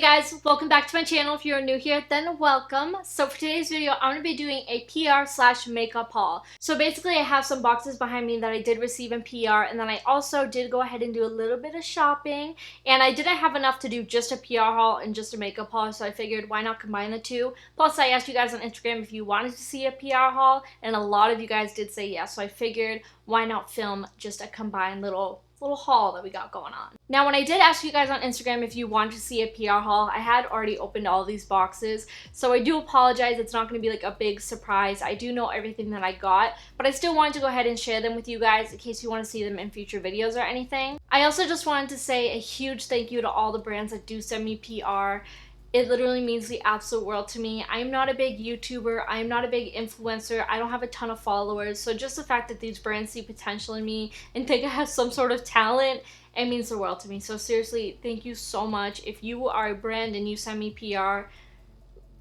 guys, welcome back to my channel. If you're new here, then welcome. So for today's video, I'm going to be doing a PR/makeup haul. So basically I have some boxes behind me that I did receive in PR, and then I also did go ahead and do a little bit of shopping, and I didn't have enough to do just a PR haul and just a makeup haul, so I figured why not combine the two. Plus I asked you guys on Instagram if you wanted to see a PR haul, and a lot of you guys did say yes, so I figured why not film just a combined little haul that we got going on. Now, when I did ask you guys on Instagram if you wanted to see a PR haul, I had already opened all these boxes, so I do apologize. It's not going to be like a big surprise. I do know everything that I got, but I still wanted to go ahead and share them with you guys in case you want to see them in future videos or anything. I also just wanted to say a huge thank you to all the brands that do send me PR. It literally means the absolute world to me. I'm not a big YouTuber. I'm not a big influencer. I don't have a ton of followers. So just the fact that these brands see potential in me and think I have some sort of talent, it means the world to me. So seriously, thank you so much. If you are a brand and you send me PR,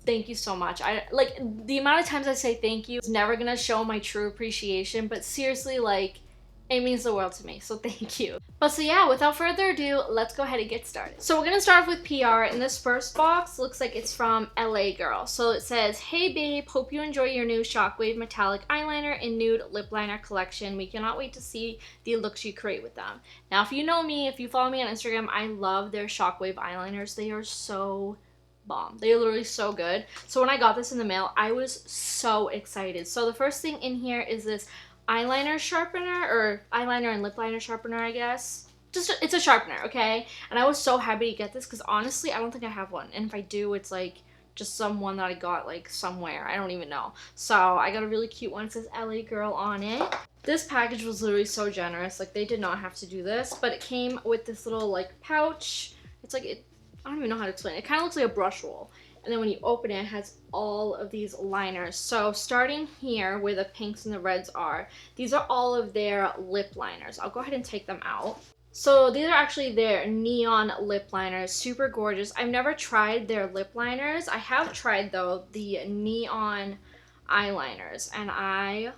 thank you so much. Like, the amount of times I say thank you is never gonna show my true appreciation, but seriously, like, it means the world to me, so thank you. But so yeah, without further ado, let's go ahead and get started. So we're gonna start off with PR, and this first box looks like it's from LA Girl. So it says, "Hey babe, hope you enjoy your new Shockwave Metallic Eyeliner and Nude Lip Liner collection. We cannot wait to see the looks you create with them." Now, if you know me, if you follow me on Instagram, I love their Shockwave eyeliners. They are so bomb. They're literally so good. So when I got this in the mail, I was so excited. So the first thing in here is this eyeliner sharpener, or eyeliner and lip liner sharpener, I guess. It's a sharpener, okay? And I was so happy to get this because honestly, I don't think I have one. And if I do, it's like just some one that I got like somewhere. I don't even know. So I got a really cute one. It says LA Girl on it. This package was literally so generous. Like, they did not have to do this, but it came with this little like pouch. It's like, I don't even know how to explain it. It kind of looks like a brush roll. And then when you open it, it has all of these liners. So starting here where the pinks and the reds are, these are all of their lip liners. I'll go ahead and take them out. So these are actually their neon lip liners. Super gorgeous. I've never tried their lip liners. I have tried, though, the neon eyeliners, and I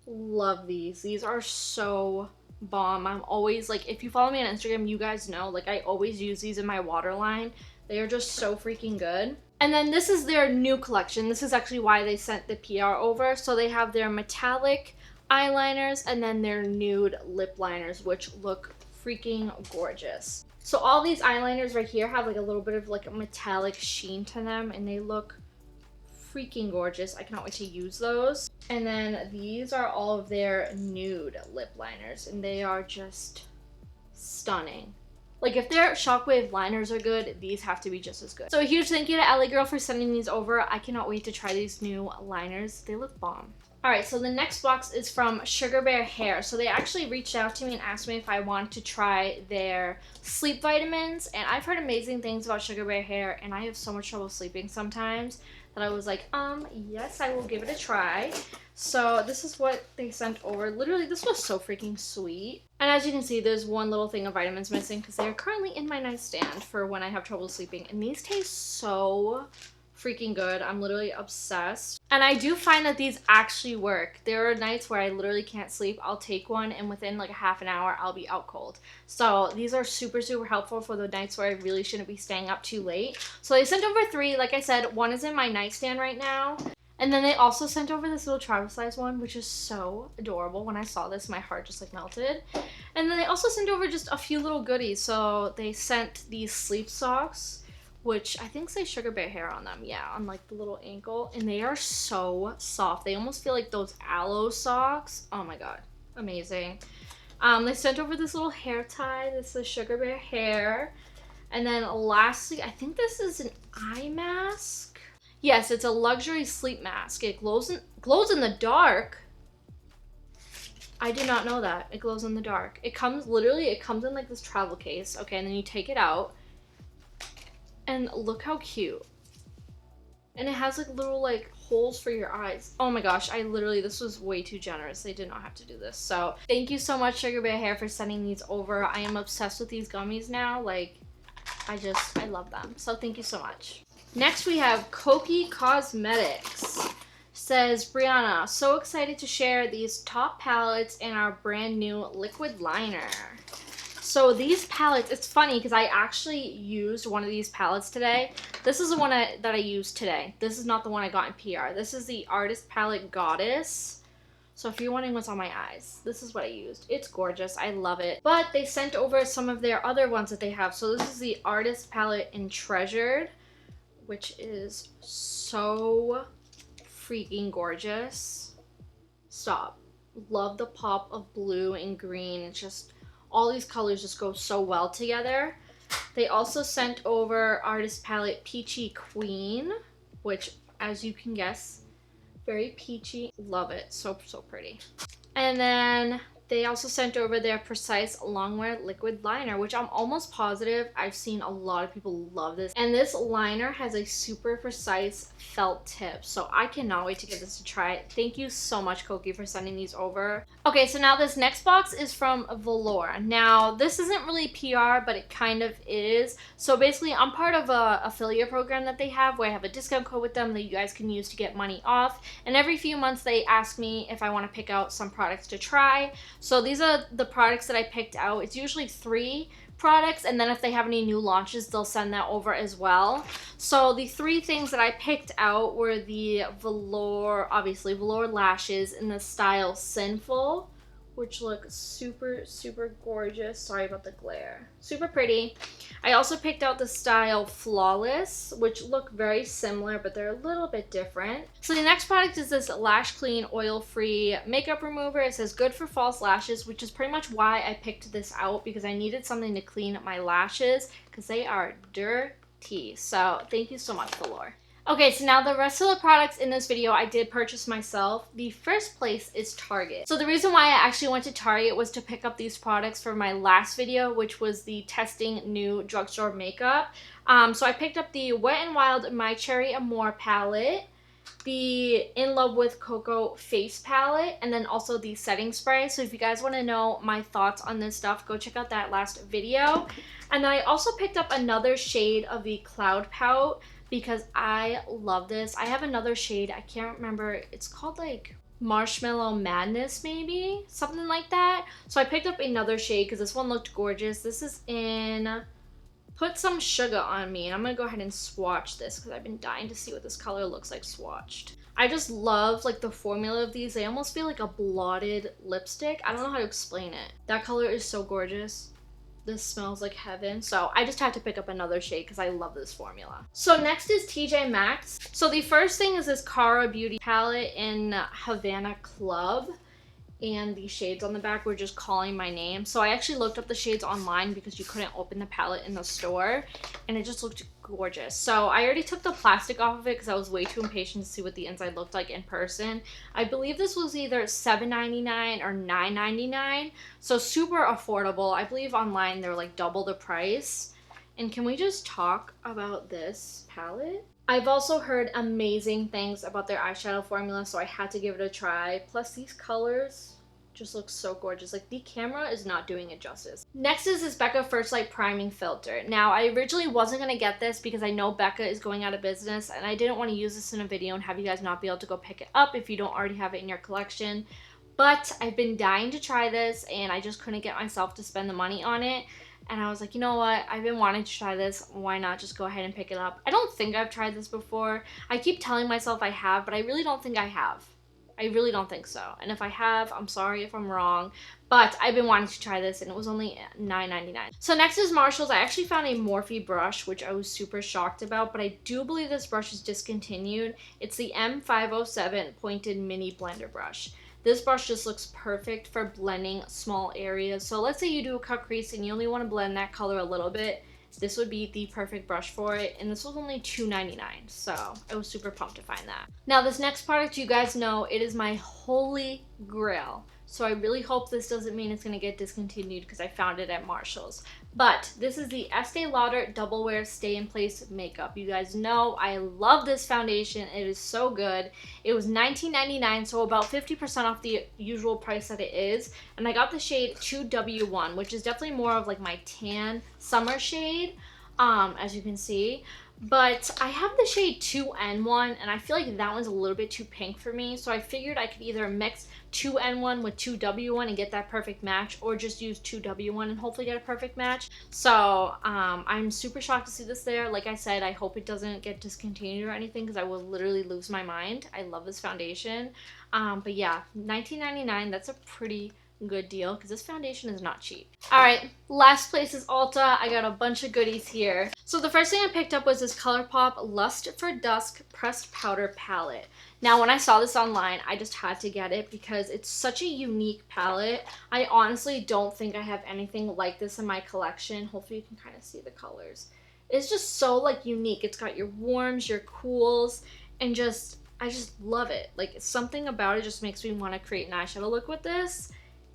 love these. These are so bomb. I'm always, like, if you follow me on Instagram, you guys know, like, I always use these in my waterline. They are just so freaking good. And then this is their new collection. This is actually why they sent the PR over. So they have their metallic eyeliners and then their nude lip liners, which look freaking gorgeous. So all these eyeliners right here have like a little bit of like a metallic sheen to them, and they look freaking gorgeous. I cannot wait to use those. And then these are all of their nude lip liners, and they are just stunning. Like, if their Shockwave liners are good, these have to be just as good. So a huge thank you to LA Girl for sending these over. I cannot wait to try these new liners. They look bomb. Alright, so the next box is from Sugar Bear Hair. So they actually reached out to me and asked me if I wanted to try their sleep vitamins. And I've heard amazing things about Sugar Bear Hair, and I have so much trouble sleeping sometimes that I was like, yes, I will give it a try. So this is what they sent over. Literally, this was so freaking sweet. And as you can see, there's one little thing of vitamins missing because they are currently in my nightstand for when I have trouble sleeping. And these taste so freaking good. I'm literally obsessed. And I do find that these actually work. There are nights where I literally can't sleep. I'll take one, and within like a half an hour, I'll be out cold. So these are super, super helpful for the nights where I really shouldn't be staying up too late. So they sent over 3. Like I said, one is in my nightstand right now. And then they also sent over this little travel size one, which is so adorable. When I saw this, my heart just like melted. And then they also sent over just a few little goodies. So they sent these sleep socks, which I think say Sugar Bear Hair on them. Yeah, on like the little ankle. And they are so soft. They almost feel like those aloe socks. Oh my god. Amazing. They sent over this little hair tie. This is Sugar Bear Hair. And then lastly, I think this is an eye mask. Yes, it's a luxury sleep mask. It glows in the dark. I did not know that. It glows in the dark. It comes in like this travel case. Okay, and then you take it out. And look how cute. And it has like little like holes for your eyes. Oh my gosh, this was way too generous. They did not have to do this. So thank you so much, Sugar Bear Hair, for sending these over. I am obsessed with these gummies now. Like, I love them. So thank you so much. Next we have Koki Cosmetics. Says, Bryanna, so excited to share these top palettes and our brand new liquid liner. So these palettes, it's funny because I actually used one of these palettes today. This is the one that I used today. This is not the one I got in PR. This is the Artist Palette Goddess. So if you're wondering what's on my eyes, this is what I used. It's gorgeous. I love it. But they sent over some of their other ones that they have. So this is the Artist Palette in Treasured, which is so freaking gorgeous. Stop. Love the pop of blue and green. It's just, all these colors just go so well together. They also sent over Artist Palette Peachy Queen, which, as you can guess, very peachy. Love it. So pretty. And then they also sent over their Precise Longwear Liquid Liner, which I'm almost positive I've seen a lot of people love this. And this liner has a super precise felt tip, so I cannot wait to give this a try. Thank you so much, Koki, for sending these over. Okay, so now this next box is from Velour. Now, this isn't really PR, but it kind of is. So basically, I'm part of a affiliate program that they have where I have a discount code with them that you guys can use to get money off. And every few months, they ask me if I want to pick out some products to try. So these are the products that I picked out. It's usually 3 products, and then if they have any new launches, they'll send that over as well. So the 3 things that I picked out were the Velour, obviously Velour lashes in the style Sinful, which look super gorgeous. Sorry about the glare. Super pretty. I also picked out the style Flawless, which look very similar, but they're a little bit different. So the next product is this Lash Clean Oil-Free Makeup Remover. It says good for false lashes, which is pretty much why I picked this out, because I needed something to clean up my lashes because they are dirty. So thank you so much, Velour. Okay, so now the rest of the products in this video I did purchase myself. The first place is Target. So the reason why I actually went to Target was to pick up these products for my last video, which was the testing new drugstore makeup. So I picked up the Wet n Wild My Cherry Amour palette, the In Love with Cocoa face palette, and then also the setting spray. So if you guys want to know my thoughts on this stuff, go check out that last video. And then I also picked up another shade of the Cloud Pout, because I love this. I have another shade, I can't remember, it's called like Marshmallow Madness maybe? Something like that. So I picked up another shade because this one looked gorgeous. This is in Put Some Sugar on Me, and I'm gonna go ahead and swatch this because I've been dying to see what this color looks like swatched. I just love like the formula of these. They almost feel like a blotted lipstick. I don't know how to explain it. That color is so gorgeous. This smells like heaven. So I just had to pick up another shade because I love this formula. So next is TJ Maxx. So the first thing is this Cara Beauty palette in Havana Club. And the shades on the back were just calling my name. So I actually looked up the shades online because you couldn't open the palette in the store. And it just looked gorgeous. So I already took the plastic off of it because I was way too impatient to see what the inside looked like in person. I believe this was either $7.99 or $9.99. So super affordable. I believe online they're like double the price. And can we just talk about this palette? I've also heard amazing things about their eyeshadow formula, so I had to give it a try. Plus these colors just look so gorgeous. Like, the camera is not doing it justice. Next is this Becca First Light Priming Filter. Now, I originally wasn't going to get this because I know Becca is going out of business, and I didn't want to use this in a video and have you guys not be able to go pick it up if you don't already have it in your collection. But I've been dying to try this, and I just couldn't get myself to spend the money on it. And I was like, you know what? I've been wanting to try this. Why not just go ahead and pick it up? I don't think I've tried this before. I keep telling myself I have, but I really don't think I have. I really don't think so. And if I have, I'm sorry if I'm wrong. But I've been wanting to try this, and it was only $9.99. So next is Marshalls. I actually found a Morphe brush, which I was super shocked about. But I do believe this brush is discontinued. It's the M507 Pointed Mini Blender Brush. This brush just looks perfect for blending small areas. So let's say you do a cut crease and you only want to blend that color a little bit. This would be the perfect brush for it. And this was only $2.99. So I was super pumped to find that. Now this next product, you guys know, it is my holy grail. So I really hope this doesn't mean it's going to get discontinued because I found it at Marshall's. But this is the Este Lauder Double Wear Stay in Place Makeup. You guys know I love this foundation. It is so good. It was $19.99, so about 50% off the usual price that it is. And I got the shade 2W1, which is definitely more of like my tan summer shade. as you can see. But I have the shade 2N1, and I feel like that one's a little bit too pink for me. So I figured I could either mix 2N1 with 2W1 and get that perfect match, or just use 2W1 and hopefully get a perfect match. So I'm super shocked to see this there. Like I said, I hope it doesn't get discontinued or anything, because I will literally lose my mind. I love this foundation. But yeah, $19.99, that's a pretty good deal, because this foundation is not cheap. All right, last place is Ulta. I got a bunch of goodies here. So the first thing I picked up was this ColourPop Lust for Dusk Pressed Powder Palette. Now, when I saw this online, I just had to get it because it's such a unique palette. I honestly don't think I have anything like this in my collection. Hopefully you can kind of see the colors. It's just so like unique. It's got your warms, your cools, and just, I just love it. Like, something about it just makes me want to create an eyeshadow look with this.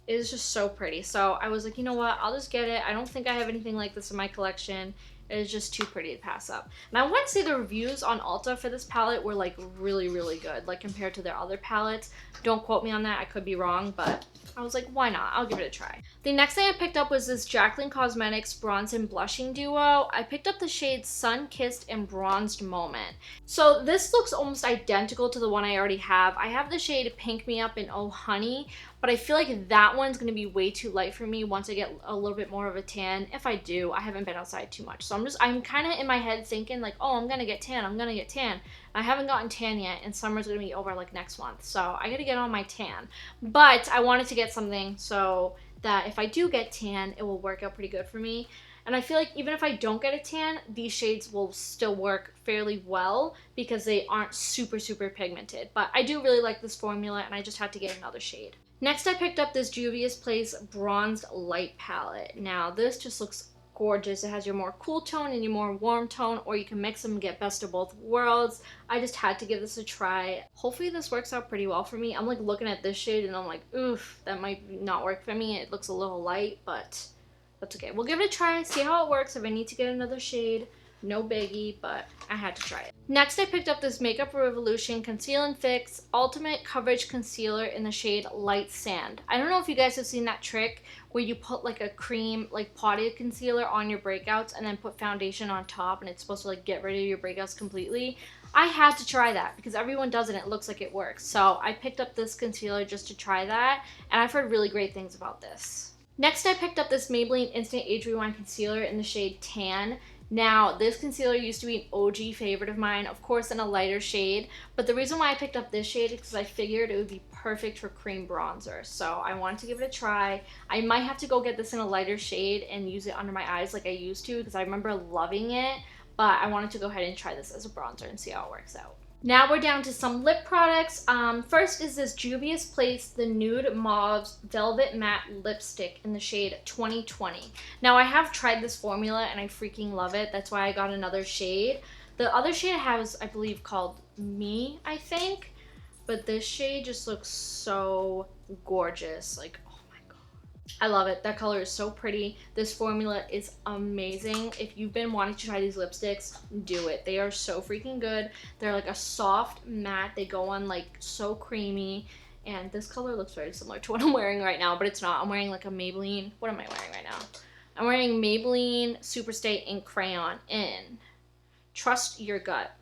It is just so pretty. So I was like, you know what? I'll just get it. I don't think I have anything like this in my collection. It is just too pretty to pass up. And I want to say the reviews on Ulta for this palette were like really, really good, like compared to their other palettes. Don't quote me on that. I could be wrong, but I was like, why not? I'll give it a try. The next thing I picked up was this Jaclyn Cosmetics Bronze and Blushing Duo. I picked up the shades Sun Kissed and Bronzed Moment. So this looks almost identical to the one I already have. I have the shade Pink Me Up in Oh Honey, but I feel like that one's going to be way too light for me once I get a little bit more of a tan. If I do, I haven't been outside too much. So I'm kind of in my head thinking like, oh, I'm going to get tan. I'm going to get tan. I haven't gotten tan yet, and summer's going to be over like next month. So I got to get on my tan. But I wanted to get something so that if I do get tan, it will work out pretty good for me. And I feel like even if I don't get a tan, these shades will still work fairly well because they aren't super, super pigmented. But I do really like this formula, and I just had to get another shade. Next, I picked up this Juvia's Place Bronzed Light Palette. Now, this just looks gorgeous. It has your more cool tone and your more warm tone, or you can mix them and get best of both worlds. I just had to give this a try. Hopefully this works out pretty well for me. I'm like looking at this shade and I'm like, oof, that might not work for me. It looks a little light, but that's okay. We'll give it a try, see how it works. If I need to get another shade, no biggie, but I had to try it. Next, I picked up this Makeup Revolution Conceal and Fix Ultimate Coverage Concealer in the shade Light Sand. I don't know if you guys have seen that trick where you put like a cream, like potted concealer on your breakouts and then put foundation on top, and it's supposed to like get rid of your breakouts completely. I had to try that because everyone does it and it looks like it works. So I picked up this concealer just to try that, and I've heard really great things about this. Next, I picked up this Maybelline Instant Age Rewind Concealer in the shade Tan. Now, this concealer used to be an OG favorite of mine, of course in a lighter shade, but the reason why I picked up this shade is because I figured it would be perfect for cream bronzer, so I wanted to give it a try. I might have to go get this in a lighter shade and use it under my eyes like I used to, because I remember loving it, but I wanted to go ahead and try this as a bronzer and see how it works out. Now we're down to some lip products. First is this Juvia's Place The Nude Mauve Velvet Matte Lipstick in the shade 2020. Now I have tried this formula and I freaking love it. That's why I got another shade. The other shade I have is, I believe, called Me, I think. But this shade just looks so gorgeous. Like, I love it. That color is so pretty. This formula is amazing. If you've been wanting to try these lipsticks, do it. They are so freaking good. They're like a soft matte. They go on like so creamy. And this color looks very similar to what I'm wearing right now, but it's not. I'm wearing like a Maybelline. What am I wearing right now? I'm wearing Maybelline Superstay Ink Crayon in Trust Your Gut.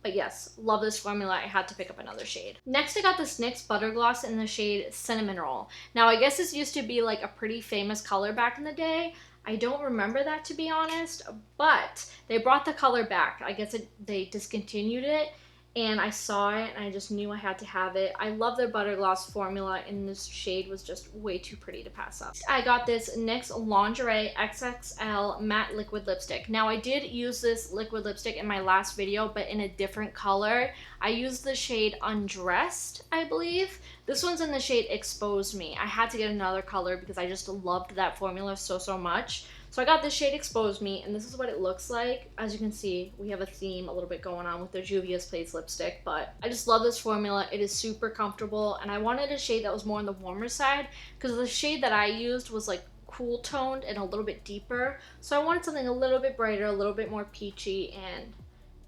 But yes, love this formula. I had to pick up another shade. Next, I got this NYX Butter Gloss in the shade Cinnamon Roll. Now, I guess this used to be like a pretty famous color back in the day. I don't remember that, to be honest, but they brought the color back. I guess they discontinued it, and I saw it and I just knew I had to have it. I love their Butter Gloss formula, and this shade was just way too pretty to pass up. I got this NYX Lingerie XXL Matte Liquid Lipstick. Now, I did use this liquid lipstick in my last video, but in a different color. I used the shade Undressed, I believe. This one's in the shade Expose Me. I had to get another color because I just loved that formula so, so much. So I got this shade Expose Me, and this is what it looks like. As you can see, we have a theme a little bit going on with the Juvia's Place lipstick, but I just love this formula. It is super comfortable, and I wanted a shade that was more on the warmer side because the shade that I used was like cool toned and a little bit deeper. So I wanted something a little bit brighter, a little bit more peachy, and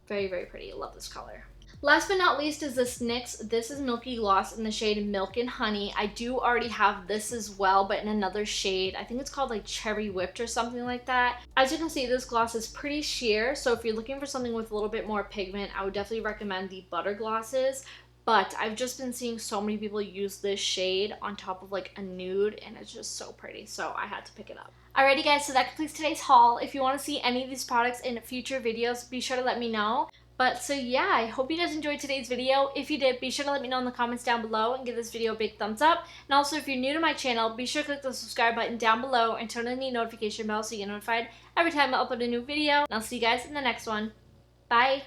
very, very pretty. I love this color. Last but not least is this NYX. This is Milky Gloss in the shade Milk and Honey. I do already have this as well, but in another shade. I think it's called like Cherry Whipped or something like that. As you can see, this gloss is pretty sheer, so if you're looking for something with a little bit more pigment, I would definitely recommend the Butter Glosses. But I've just been seeing so many people use this shade on top of like a nude, and it's just so pretty, so I had to pick it up. Alrighty guys, so that completes today's haul. If you want to see any of these products in future videos, be sure to let me know. But so yeah, I hope you guys enjoyed today's video. If you did, be sure to let me know in the comments down below and give this video a big thumbs up. And also, if you're new to my channel, be sure to click the subscribe button down below and turn on the notification bell so you get notified every time I upload a new video. And I'll see you guys in the next one. Bye!